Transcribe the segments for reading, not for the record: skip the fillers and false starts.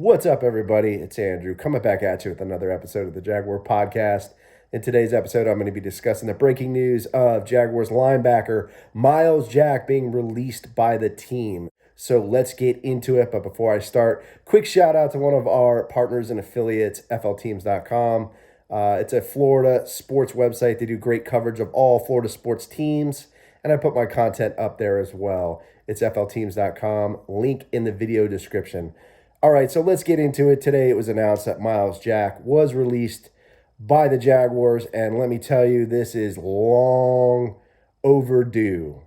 What's up, everybody? It's Andrew coming back at you with another episode of the Jaguar podcast. In today's episode, I'm going to be discussing the breaking news of Jaguars linebacker Myles Jack being released by the team. So let's get into it. But before I start, quick shout out to one of our partners and affiliates, flteams.com. It's a Florida sports website. They do great coverage of all Florida sports teams, and I put my content up there as well. It's flteams.com. Link in the video description. All right, so let's get into it. Today it was announced that Myles Jack was released by the Jaguars, and let me tell you, this is long overdue.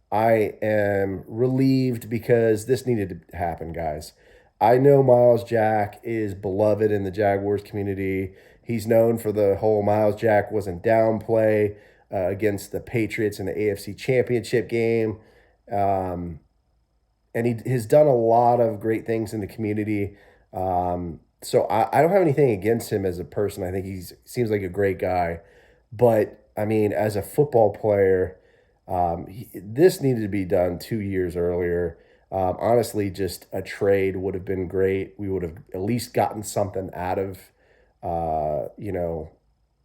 I am relieved because this needed to happen, guys. I know Myles Jack is beloved in the Jaguars community. He's known for the whole Myles Jack wasn't down play against the Patriots in the AFC Championship game. And he has done a lot of great things in the community. So I don't have anything against him as a person. I think he seems like a great guy. But, I mean, as a football player, this needed to be done 2 years earlier. Honestly, just a trade would have been great. We would have at least gotten something out of,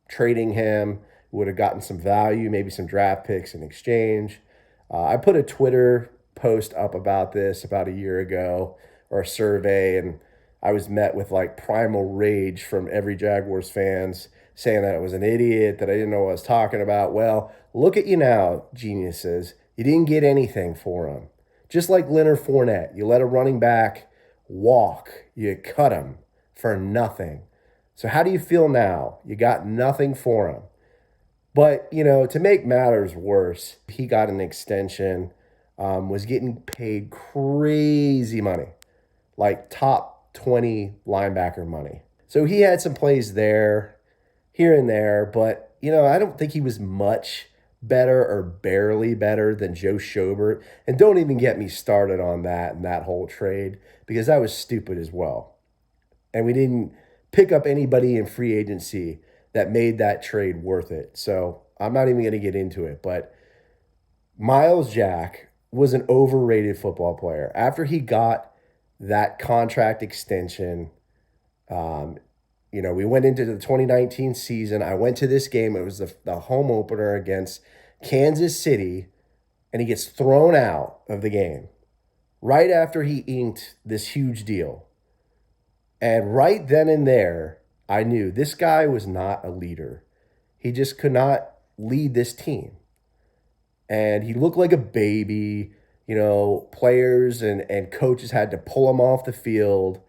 trading him. We would have gotten some value, maybe some draft picks in exchange. I put a Twitter post up about this about a year ago, or a survey, and I was met with like primal rage from every Jaguars fans saying that I was an idiot, that I didn't know what I was talking about. Well, look at you now, geniuses. You didn't get anything for him. Just like Leonard Fournette, you let a running back walk, you cut him for nothing. So how do you feel now? You got nothing for him. But, to make matters worse, he got an extension, was getting paid crazy money, like top 20 linebacker money. So he had some plays there, here and there, but, I don't think he was much better or barely better than Joe Schobert. And don't even get me started on that and that whole trade, because that was stupid as well. And we didn't pick up anybody in free agency that made that trade worth it. So I'm not even going to get into it. But Myles Jack was an overrated football player. After he got that contract extension, we went into the 2019 season. I went to this game. It was the home opener against Kansas City, and he gets thrown out of the game right after he inked this huge deal. And right then and there, I knew this guy was not a leader. He just could not lead this team. And he looked like a baby. Players and coaches had to pull him off the field.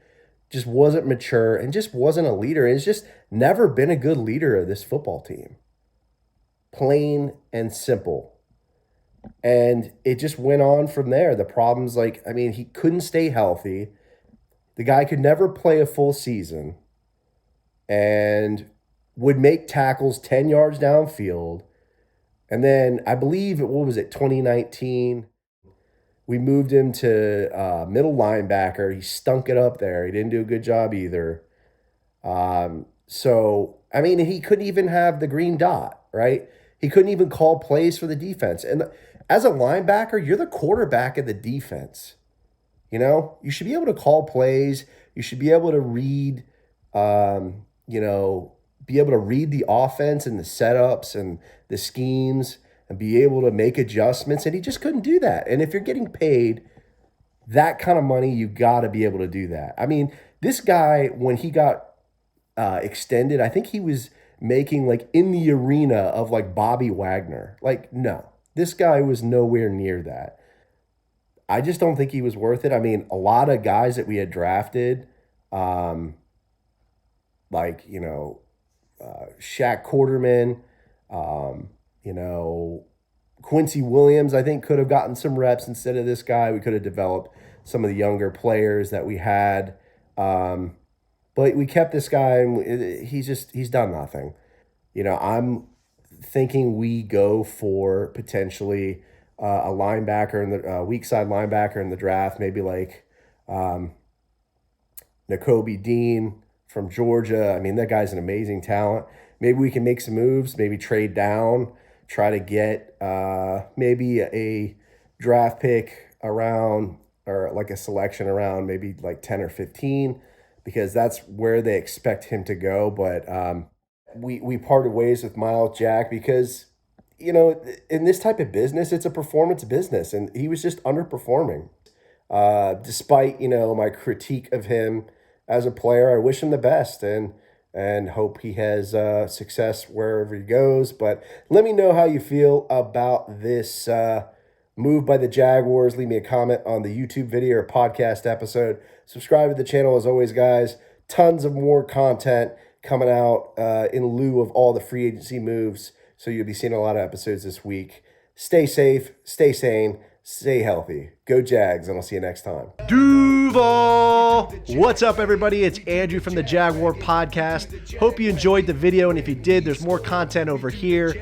Just wasn't mature and just wasn't a leader. And he's just never been a good leader of this football team. Plain and simple. And it just went on from there. The problems, he couldn't stay healthy. The guy could never play a full season and would make tackles 10 yards downfield. And then I believe, 2019, we moved him to middle linebacker. He stunk it up there. He didn't do a good job either. He couldn't even have the green dot, right? He couldn't even call plays for the defense. And as a linebacker, you're the quarterback of the defense. You should be able to call plays. You should be able to read, be able to read the offense and the setups and the schemes and be able to make adjustments. And he just couldn't do that. And if you're getting paid that kind of money, you got to be able to do that. I mean, this guy, when he got extended, I think he was making in the arena of Bobby Wagner. No, this guy was nowhere near that. I just don't think he was worth it. I mean, a lot of guys that we had drafted, Shaq Quarterman, Quincy Williams, I think could have gotten some reps instead of this guy. We could have developed some of the younger players that we had. But we kept this guy, and he's done nothing. I'm thinking we go for potentially a linebacker in the weak side linebacker in the draft, maybe Nakobe Dean from Georgia. I mean, that guy's an amazing talent. Maybe we can make some moves, maybe trade down, try to get maybe a draft pick around or like a selection around maybe like 10 or 15 because that's where they expect him to go. But we parted ways with Myles Jack because, in this type of business, it's a performance business, and he was just underperforming. Despite, my critique of him as a player, I wish him the best and hope he has success wherever he goes. But let me know how you feel about this move by the Jaguars. Leave me a comment on the YouTube video or podcast episode. Subscribe to the channel as always, guys. Tons of more content coming out in lieu of all the free agency moves. So you'll be seeing a lot of episodes this week. Stay safe, stay sane, stay healthy. Go Jags, and I'll see you next time. Duval! What's up, everybody? It's Andrew from the Jaguar Podcast. Hope you enjoyed the video, and if you did, there's more content over here.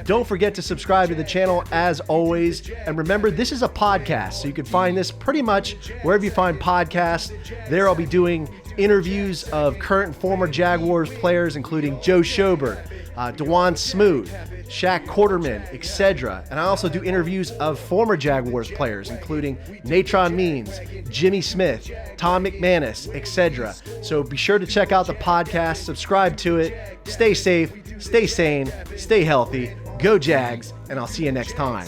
Don't forget to subscribe to the channel as always. And remember, this is a podcast, so you can find this pretty much wherever you find podcasts. There I'll be doing interviews of current and former Jaguars players, including Joe Schobert, DeJuan Smoot, Shaq Quarterman, etc. And I also do interviews of former Jaguars players, including Natron Means, Jimmy Smith, Tom McManus, etc. So be sure to check out the podcast, subscribe to it, stay safe, stay sane, stay healthy, go Jags, and I'll see you next time.